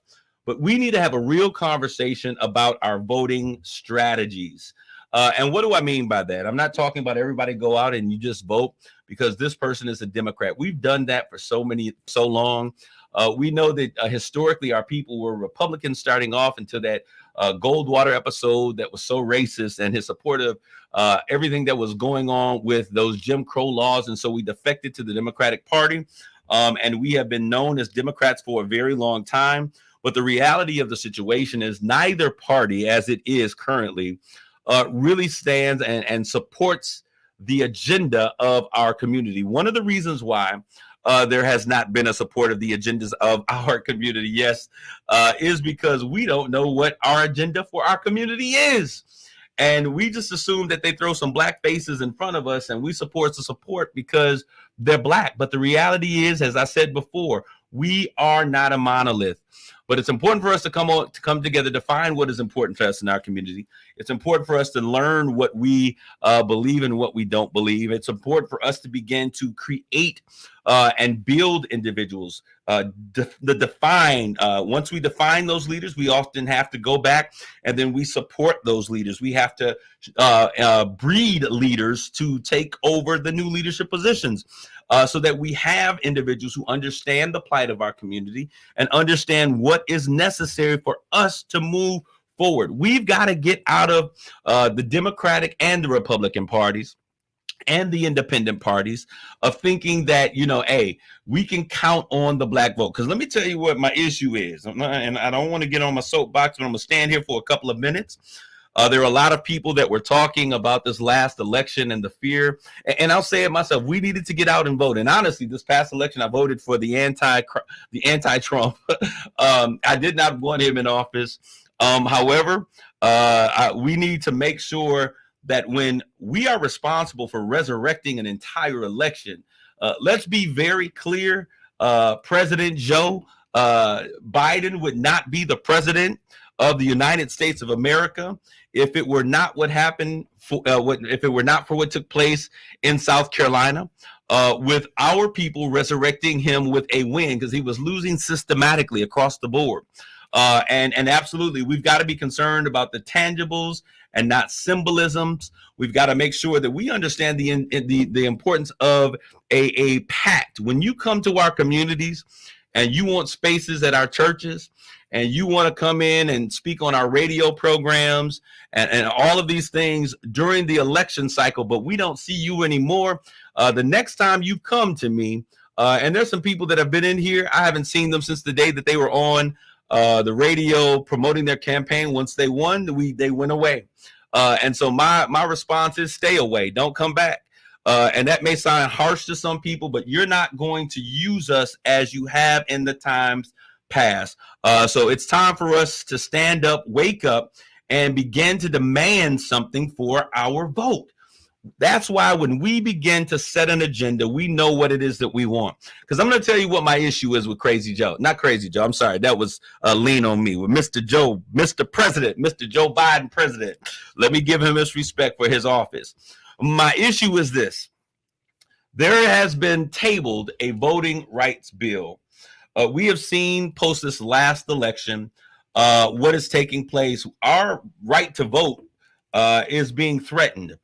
But we need to have a real conversation about our voting strategies. And what do I mean by that? I'm not talking about everybody go out and you just vote because this person is a Democrat. We've done that for so long. We know that historically our people were Republicans starting off until that Goldwater episode that was so racist and his support of everything that was going on with those Jim Crow laws. And so we defected to the Democratic Party. And we have been known as Democrats for a very long time. But the reality of the situation is neither party, as it is currently, really stands and supports the agenda of our community. One of the reasons why there has not been a support of the agendas of our community, yes, is because we don't know what our agenda for our community is. And we just assume that they throw some Black faces in front of us and we support the support because they're Black. But the reality is, as I said before, we are not a monolith. But it's important for us to come together to find what is important to us in our community. It's important for us to learn what we believe and what we don't believe. It's important for us to begin to create and build individuals. Once we define those leaders, we often have to go back and then we support those leaders. We have to breed leaders to take over the new leadership positions. So that we have individuals who understand the plight of our community and understand what is necessary for us to move forward. We've got to get out of the Democratic and the Republican parties and the independent parties of thinking that, hey, we can count on the Black vote. Because let me tell you what my issue is. And I don't want to get on my soapbox, but I'm going to stand here for a couple of minutes. There are a lot of people that were talking about this last election and the fear. And I'll say it myself. We needed to get out and vote. And honestly, this past election, I voted for the anti-Trump. I did not want him in office. However, we need to make sure that when we are responsible for resurrecting an entire election, let's be very clear. President Joe Biden would not be the president of the United States of America if it were not what happened, if it were not for what took place in South Carolina, with our people resurrecting him with a win, because he was losing systematically across the board. And absolutely, we've got to be concerned about the tangibles and not symbolisms. We've got to make sure that we understand the importance of a pact. When you come to our communities and you want spaces at our churches, and you want to come in and speak on our radio programs and all of these things during the election cycle, but we don't see you anymore, the next time you come to me, and there's some people that have been in here, I haven't seen them since the day that they were on the radio promoting their campaign. Once they won, they went away. And so my response is stay away, don't come back. And that may sound harsh to some people, but you're not going to use us as you have in the times past. So it's time for us to stand up, wake up, and begin to demand something for our vote. That's why when we begin to set an agenda, we know what it is that we want. Because I'm going to tell you what my issue is with Crazy Joe. Not Crazy Joe. I'm sorry. That was a lean on me. With Mr. Joe, Mr. President, Mr. Joe Biden, President. Let me give him his respect for his office. My issue is this. There has been tabled a voting rights bill. We have seen post this last election what is taking place. Our right to vote is being threatened.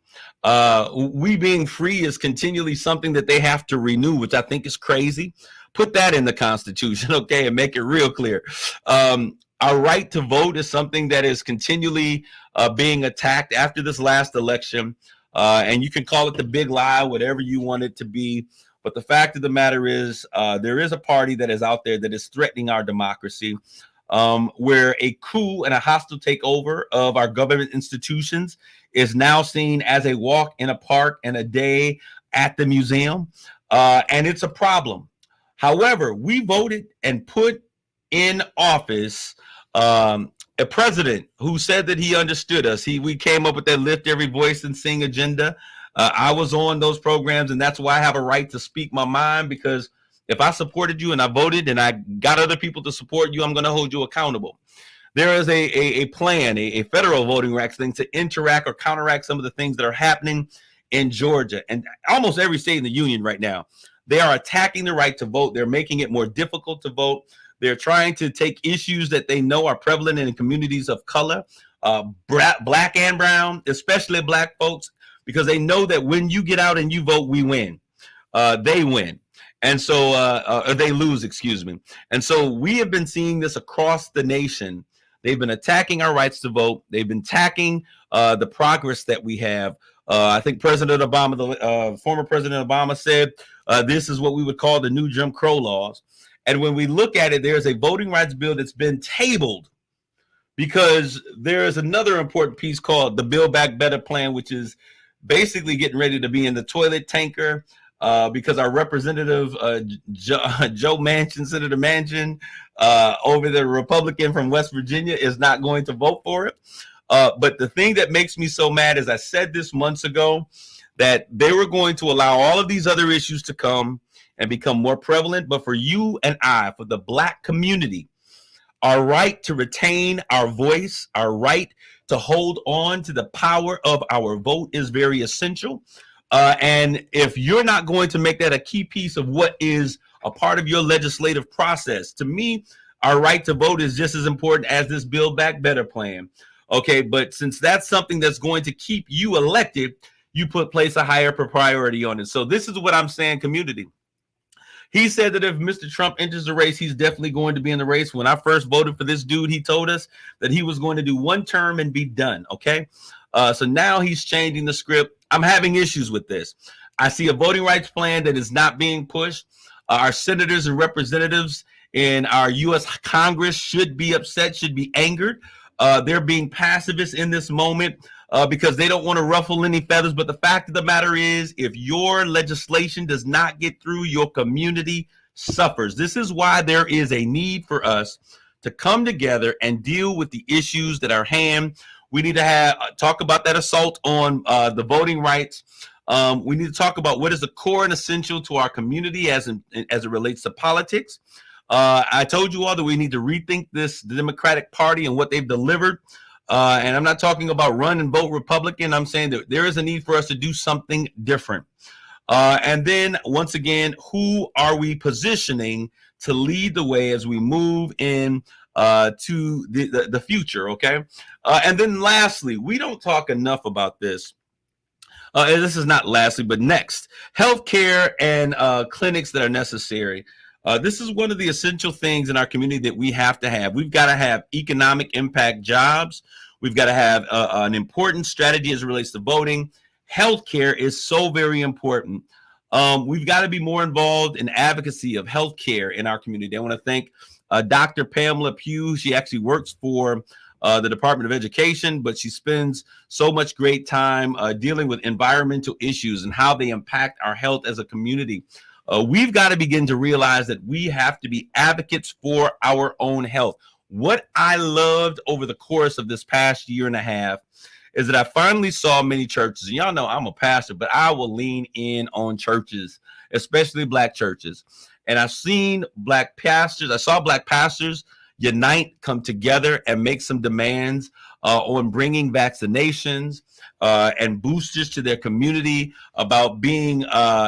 We being free is continually something that they have to renew, which I think is crazy. Put that in the Constitution, okay, and make it real clear. Our right to vote is something that is continually being attacked after this last election. And you can call it the big lie, whatever you want it to be. But the fact of the matter is there is a party that is out there that is threatening our democracy, where a coup and a hostile takeover of our government institutions is now seen as a walk in a park and a day at the museum. And it's a problem. However, we voted and put in office a president who said that he understood us. We came up with that lift every voice and sing agenda. I was on those programs, and that's why I have a right to speak my mind, because if I supported you and I voted and I got other people to support you, I'm going to hold you accountable. There is a plan, a federal voting rights thing to interact or counteract some of the things that are happening in Georgia and almost every state in the union right now. They are attacking the right to vote. They're making it more difficult to vote. They're trying to take issues that they know are prevalent in communities of color, black and brown, especially black folks, because they know that when you get out and you vote, we win. They win. And so they lose, excuse me. And so we have been seeing this across the nation. They've been attacking our rights to vote. They've been attacking the progress that we have. I think President Obama, former President Obama said, this is what we would call the new Jim Crow laws. And when we look at it, there's a voting rights bill that's been tabled because there is another important piece called the Build Back Better plan, which is basically getting ready to be in the toilet tanker because our representative, Joe Manchin, Senator Manchin, over the Republican from West Virginia, is not going to vote for it. But the thing that makes me so mad is I said this months ago that they were going to allow all of these other issues to come and become more prevalent. But for you and I, for the black community, Our right to retain our voice, our right to hold on to the power of our vote is very essential. And if you're not going to make that a key piece of what is a part of your legislative process, to me, our right to vote is just as important as this Build Back Better plan. Okay, but since that's something that's going to keep you elected, you place a higher priority on it. So this is what I'm saying, community. He said that if Mr. Trump enters the race, he's definitely going to be in the race. When I first voted for this dude, he told us that he was going to do one term and be done. Okay. So now he's changing the script. I'm having issues with this. I see a voting rights plan that is not being pushed. Our senators and representatives in our U.S. Congress should be upset, should be angered. They're being pacifists in this moment because they don't want to ruffle any feathers. But the fact of the matter is, if your legislation does not get through, your community suffers. This is why there is a need for us to come together and deal with the issues that are at hand. We need to talk about that assault on the voting rights. We need to talk about what is the core and essential to our community as it relates to politics. I told you all that we need to rethink the Democratic Party and what they've delivered. And I'm not talking about run and vote Republican. I'm saying that there is a need for us to do something different. And then once again, who are we positioning to lead the way as we move in to the future? Okay. And then lastly, we don't talk enough about this. And this is not lastly, but next, healthcare and clinics that are necessary. This is one of the essential things in our community that we have to have. We've got to have economic impact jobs. We've got to have an important strategy as it relates to voting. Healthcare is so very important. We've got to be more involved in advocacy of healthcare in our community. I want to thank Dr. Pamela Pugh. She actually works for the Department of Education, but she spends so much great time dealing with environmental issues and how they impact our health as a community. We've got to begin to realize that we have to be advocates for our own health. What I loved over the course of this past year and a half is that I finally saw many churches, and y'all know I'm a pastor, but I will lean in on churches, especially Black churches. And I've seen Black pastors, I saw Black pastors unite, come together and make some demands on bringing vaccinations and boosters to their community, about being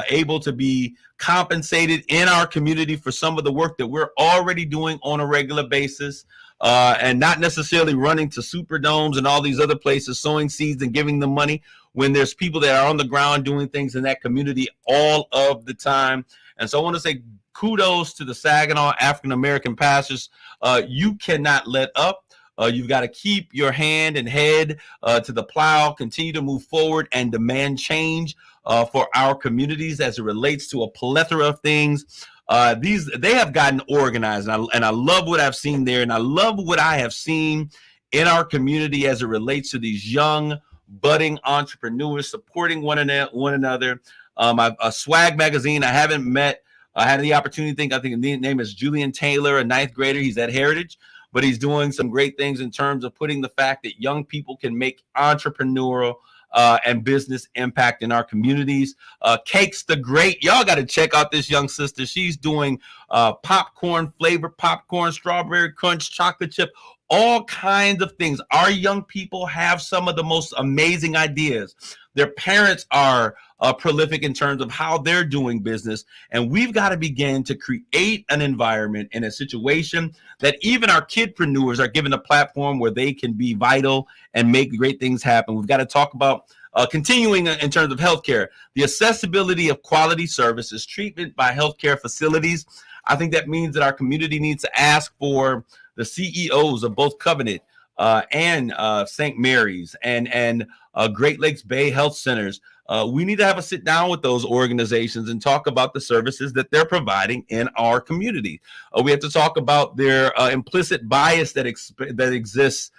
able to be compensated in our community for some of the work that we're already doing on a regular basis, and not necessarily running to Superdomes and all these other places, sowing seeds and giving them money when there's people that are on the ground doing things in that community all of the time. And so I want to say kudos to the Saginaw African-American pastors. You cannot let up. You've got to keep your hand and head to the plow, continue to move forward and demand change for our communities as it relates to a plethora of things. They have gotten organized, and I love what I've seen there, and I love what I have seen in our community as it relates to these young, budding entrepreneurs supporting one another. A Swag magazine I haven't met. I had the opportunity I think his name is Julian Taylor, a ninth grader. He's at Heritage, but he's doing some great things in terms of putting the fact that young people can make entrepreneurial and business impact in our communities. Cakes the Great. Y'all got to check out this young sister. She's doing popcorn, flavored popcorn, strawberry crunch, chocolate chip, all kinds of things. Our young people have some of the most amazing ideas. Their parents are prolific in terms of how they're doing business. And we've got to begin to create an environment and a situation that even our kidpreneurs are given a platform where they can be vital and make great things happen. We've got to talk about continuing in terms of healthcare, the accessibility of quality services, treatment by healthcare facilities. I think that means that our community needs to ask for the CEOs of both Covenant and St. Mary's and Great Lakes Bay Health Centers. We need to have a sit down with those organizations and talk about the services that they're providing in our community. We have to talk about their implicit bias that exists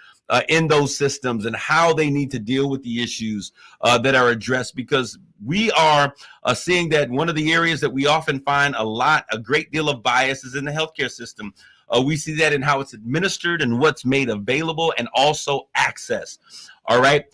in those systems and how they need to deal with the issues that are addressed, because we are seeing that one of the areas that we often find a great deal of bias is in the healthcare system. We see that in how it's administered and what's made available, and also access. All right.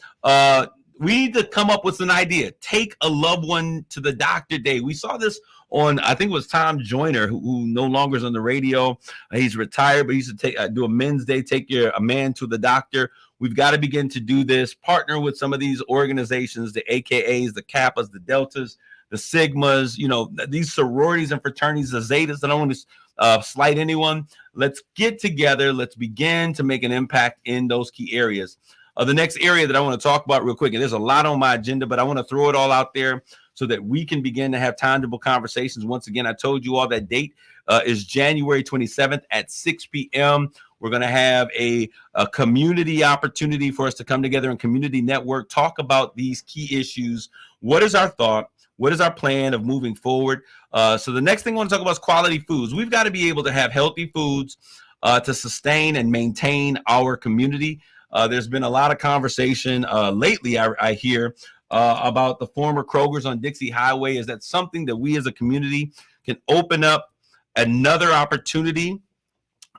we need to come up with an idea. Take a loved one to the doctor day. We saw this on, I think it was Tom Joyner, who no longer is on the radio. He's retired, but he used to do a men's day, take a man to the doctor. We've got to begin to do this, partner with some of these organizations, the AKAs, the Kappas, the Deltas, the Sigmas, these sororities and fraternities, the Zetas. I don't want to slight anyone. Let's get together. Let's begin to make an impact in those key areas. The next area that I want to talk about real quick, and there's a lot on my agenda, but I want to throw it all out there so that we can begin to have tangible conversations. Once again, I told you all that date is January 27th at 6 p.m. We're going to have a community opportunity for us to come together and community network, talk about these key issues. What is our thought? What is our plan of moving forward? So the next thing I want to talk about is quality foods. We've got to be able to have healthy foods to sustain and maintain our community. There's been a lot of conversation lately, I hear, about the former Kroger's on Dixie Highway. Is that something that we as a community can open up another opportunity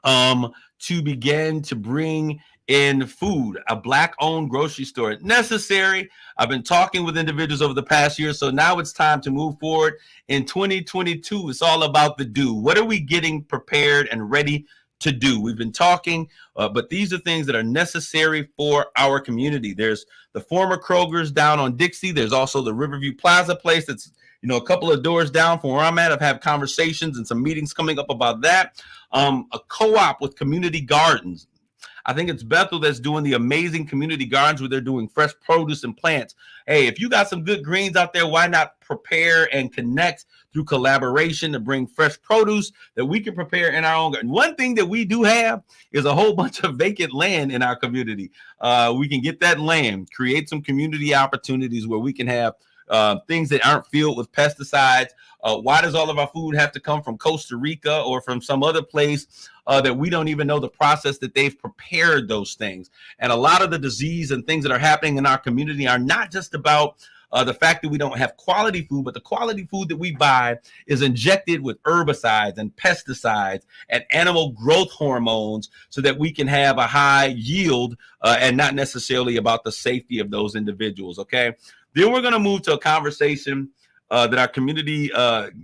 to begin to bring in food, a Black-owned grocery store? Necessary. I've been talking with individuals over the past year, so now it's time to move forward. In 2022, it's all about the do. What are we getting prepared and ready to do? We've been talking, but these are things that are necessary for our community. There's the former Kroger's down on Dixie. There's also the Riverview Plaza place that's a couple of doors down from where I'm at. I've had conversations and some meetings coming up about that. A co-op with community gardens. I think it's Bethel that's doing the amazing community gardens where they're doing fresh produce and plants. Hey, if you got some good greens out there, why not prepare and connect through collaboration to bring fresh produce that we can prepare in our own garden? One thing that we do have is a whole bunch of vacant land in our community. We can get that land, create some community opportunities where we can have things that aren't filled with pesticides. Why does all of our food have to come from Costa Rica or from some other place that we don't even know the process that they've prepared those things? And a lot of the disease and things that are happening in our community are not just about the fact that we don't have quality food, but the quality food that we buy is injected with herbicides and pesticides and animal growth hormones so that we can have a high yield and not necessarily about the safety of those individuals. Okay. Then we're going to move to a conversation that our community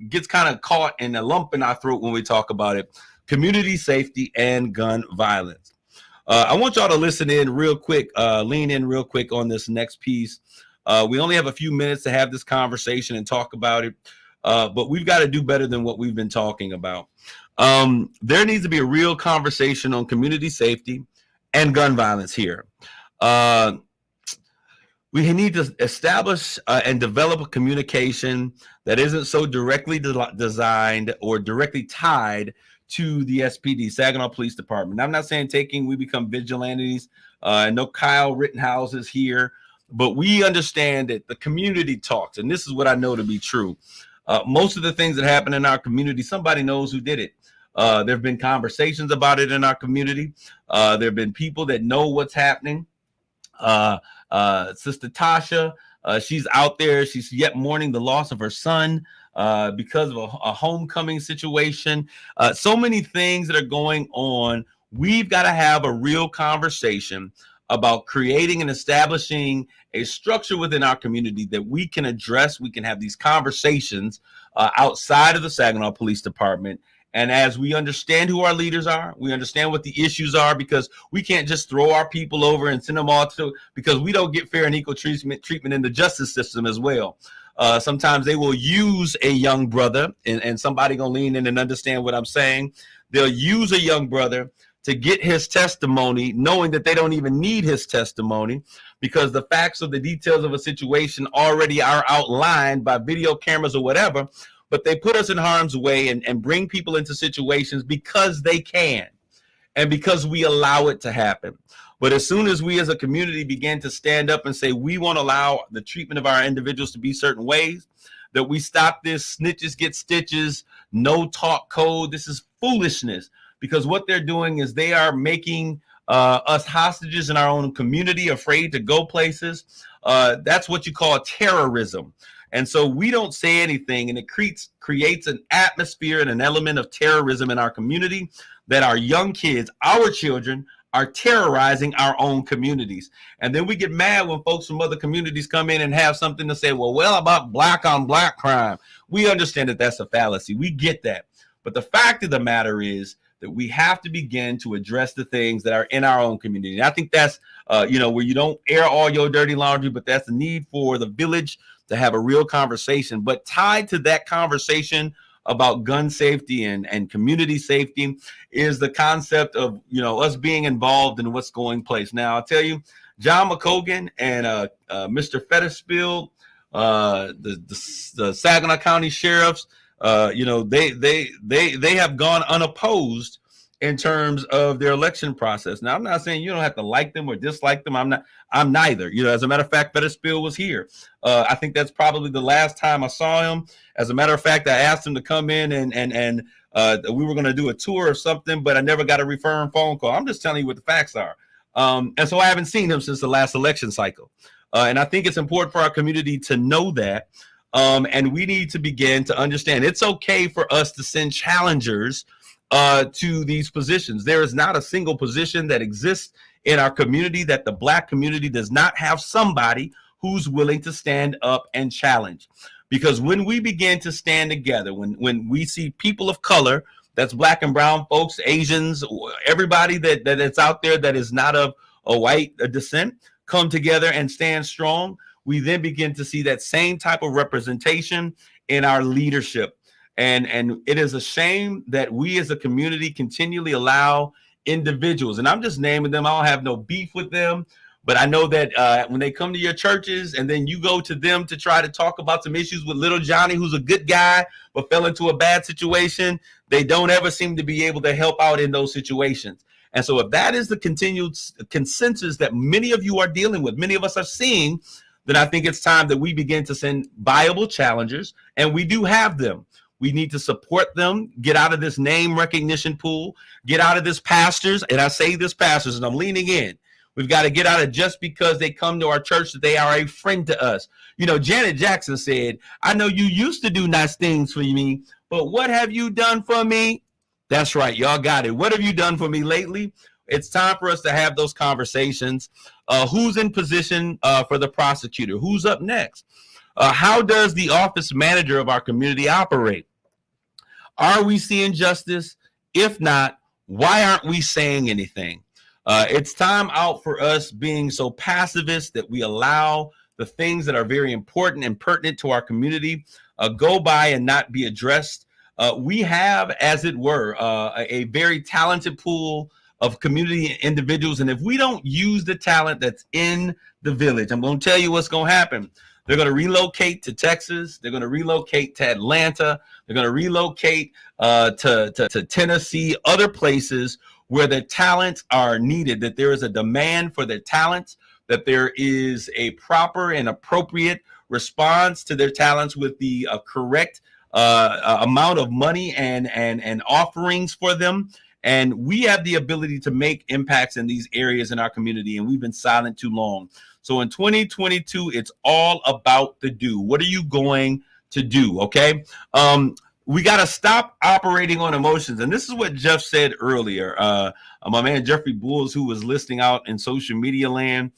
gets kind of caught in a lump in our throat when we talk about it: community safety and gun violence. I want y'all to listen in real quick, lean in real quick on this next piece. We only have a few minutes to have this conversation and talk about it, but we've got to do better than what we've been talking about. There needs to be a real conversation on community safety and gun violence here. We need to establish and develop a communication that isn't so directly designed or directly tied to the SPD, Saginaw Police Department. I'm not saying we become vigilantes. No Kyle Rittenhouse is here, but we understand that the community talks, and this is what I know to be true. Most of the things that happen in our community, somebody knows who did it. There have been conversations about it in our community. There have been people that know what's happening. Sister Tasha, she's out there. She's yet mourning the loss of her son because of a homecoming situation. So many things that are going on. We've got to have a real conversation about creating and establishing a structure within our community that we can address. We can have these conversations outside of the Saginaw Police Department. And as we understand who our leaders are, we understand what the issues are, because we can't just throw our people over and send them all to, because we don't get fair and equal treatment in the justice system as well. Sometimes they will use a young brother, and somebody gonna lean in and understand what I'm saying. They'll use a young brother to get his testimony, knowing that they don't even need his testimony, because the facts or the details of a situation already are outlined by video cameras or whatever. But they put us in harm's way and bring people into situations because they can and because we allow it to happen. But as soon as we as a community begin to stand up and say we won't allow the treatment of our individuals to be certain ways, that we stop this snitches get stitches, no talk code. This is foolishness, because what they're doing is they are making us hostages in our own community, afraid to go places. That's what you call terrorism. And so we don't say anything, and it creates an atmosphere and an element of terrorism in our community that our young kids, our children, are terrorizing our own communities. And then we get mad when folks from other communities come in and have something to say, well, about black on black crime. We understand that that's a fallacy. We get that. But the fact of the matter is that we have to begin to address the things that are in our own community. And I think that's, where you don't air all your dirty laundry, but that's the need for the village to have a real conversation. But tied to that conversation about gun safety and community safety is the concept of, us being involved in what's going place. Now, I'll tell you, John McCogan and Mr. Fetterspiel, the Saginaw County sheriffs, they have gone unopposed in terms of their election process. Now, I'm not saying you don't have to like them or dislike them. I'm neither. As a matter of fact, Fetterspiel was here. I think that's probably the last time I saw him. As a matter of fact, I asked him to come in and we were going to do a tour or something, but I never got a referring phone call. I'm just telling you what the facts are. And so I haven't seen him since the last election cycle. And I think it's important for our community to know that. And we need to begin to understand it's okay for us to send challengers to these positions. There is not a single position that exists in our community that the Black community does not have somebody who's willing to stand up and challenge. Because when we begin to stand together, when we see people of color, that's Black and brown folks, Asians, everybody that's out there that is not of a white descent, come together and stand strong, we then begin to see that same type of representation in our leadership. And it is a shame that we as a community continually allow individuals, and I'm just naming them, I don't have no beef with them, but I know that when they come to your churches and then you go to them to try to talk about some issues with little Johnny, who's a good guy, but fell into a bad situation, they don't ever seem to be able to help out in those situations. And so if that is the continued consensus that many of you are dealing with, many of us are seeing, then I think it's time that we begin to send viable challengers, and we do have them. We need to support them, get out of this name recognition pool, get out of this pastors. And I say this pastors, and I'm leaning in. We've got to get out of just because they come to our church that they are a friend to us. Janet Jackson said, I know you used to do nice things for me, but what have you done for me? That's right. Y'all got it. What have you done for me lately? It's time for us to have those conversations. Who's in position for the prosecutor? Who's up next? How does the office manager of our community operate? Are we seeing justice? If not, why aren't we saying anything? It's time out for us being so pacifist that we allow the things that are very important and pertinent to our community go by and not be addressed. We have, as it were, a very talented pool of community individuals. And if we don't use the talent that's in the village, I'm going to tell you what's going to happen. They're going to relocate to Texas. They're going to relocate to Atlanta. They're going to relocate to Tennessee, other places where their talents are needed, that there is a demand for their talents, that there is a proper and appropriate response to their talents with the correct amount of money and offerings for them. And we have the ability to make impacts in these areas in our community, and we've been silent too long. So in 2022, it's all about the do. What are you going to do? Okay. We got to stop operating on emotions. And this is what Jeff said earlier. My man, Jeffrey Bulls, who was listening out in social media land.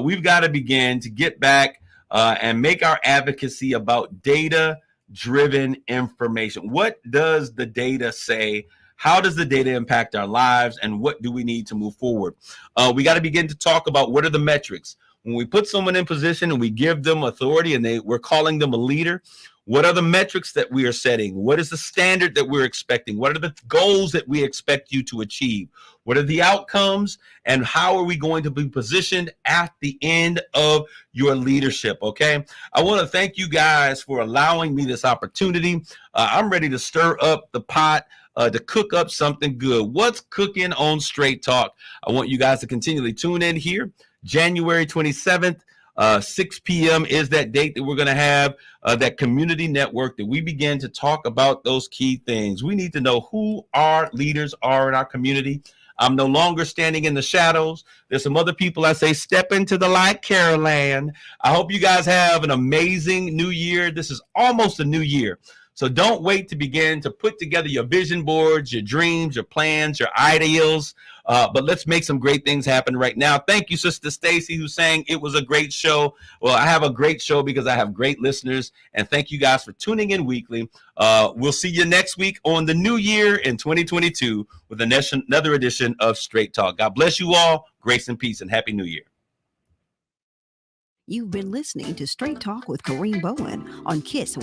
We've got to begin to get back and make our advocacy about data-driven information. What does the data say? How does the data impact our lives? And what do we need to move forward? We got to begin to talk about what are the metrics. When we put someone in position and we give them authority and we're calling them a leader, what are the metrics that we are setting? What is the standard that we're expecting? What are the goals that we expect you to achieve? What are the outcomes? And how are we going to be positioned at the end of your leadership? Okay. I want to thank you guys for allowing me this opportunity. I'm ready to stir up the pot. To cook up something good. What's cooking on Straight Talk? I want you guys to continually tune in here. January 27th, 6 p.m. is that date that we're going to have that community network that we begin to talk about those key things. We need to know who our leaders are in our community. I'm no longer standing in the shadows. There's some other people I say, step into the light, Caroline. I hope you guys have an amazing new year. This is almost a new year. So don't wait to begin to put together your vision boards, your dreams, your plans, your ideals. But let's make some great things happen right now. Thank you, Sister Stacy, who's saying it was a great show. Well, I have a great show because I have great listeners. And thank you guys for tuning in weekly. We'll see you next week on the new year in 2022 with another edition of Straight Talk. God bless you all. Grace and peace and Happy New Year. You've been listening to Straight Talk with Kareem Bowen on KISS